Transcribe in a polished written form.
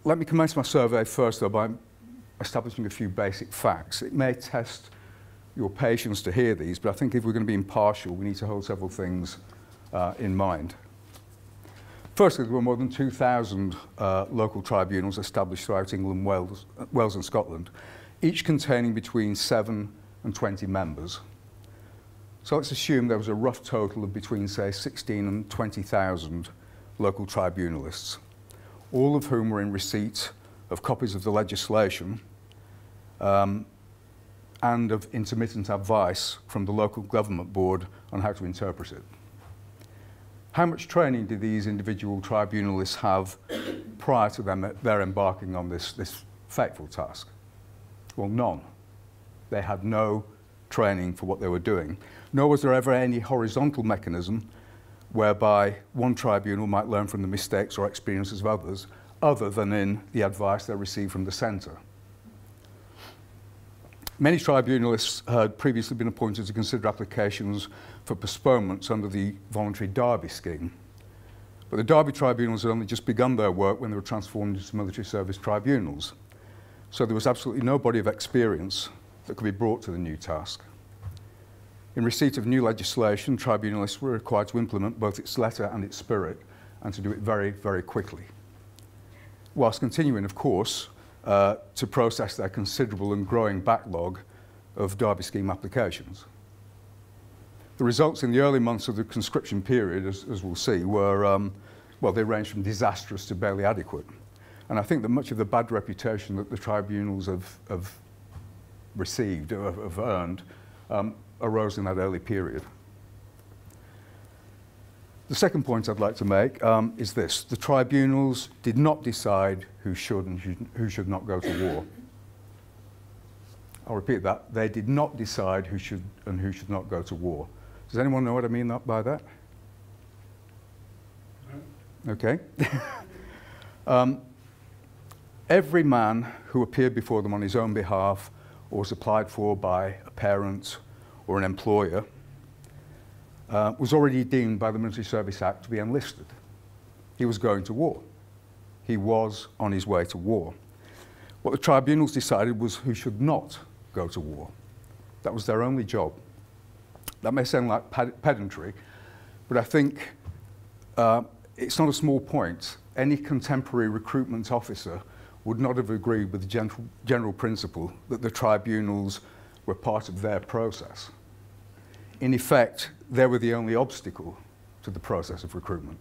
Let me commence my survey first, though, by establishing a few basic facts. It may test your patience to hear these, but I think if we're going to be impartial, we need to hold several things in mind. Firstly, there were more than 2,000 local tribunals established throughout England, Wales and Scotland, each containing between 7 and 20 members. So let's assume there was a rough total of between, say, 16 and 20,000 local tribunalists, all of whom were in receipt of copies of the legislation and of intermittent advice from the local government board on how to interpret it. How much training did these individual tribunalists have prior to their embarking on this fateful task? Well, none. They had no training for what they were doing, nor was there ever any horizontal mechanism whereby one tribunal might learn from the mistakes or experiences of others, other than in the advice they received from the centre. Many tribunalists had previously been appointed to consider applications for postponements under the voluntary Derby scheme. But the Derby tribunals had only just begun their work when they were transformed into military service tribunals. So there was absolutely no body of experience that could be brought to the new task. In receipt of new legislation, tribunalists were required to implement both its letter and its spirit, and to do it very, very quickly, whilst continuing, of course, to process their considerable and growing backlog of Derby scheme applications. The results in the early months of the conscription period, as we'll see, were, well, they ranged from disastrous to barely adequate. And I think that much of the bad reputation that the tribunals have received, or have earned, arose in that early period. The second point I'd like to make is this. The tribunals did not decide who should and who should not go to war. I'll repeat that. They did not decide who should and who should not go to war. Does anyone know what I mean by that? No. Okay. Every man who appeared before them on his own behalf or was applied for by a parent or an employer was already deemed by the Military Service Act to be enlisted. He was going to war. He was on his way to war. What the tribunals decided was who should not go to war. That was their only job. That may sound like pedantry, but I think it's not a small point. Any contemporary recruitment officer would not have agreed with the general principle that the tribunals were part of their process. In effect, they were the only obstacle to the process of recruitment.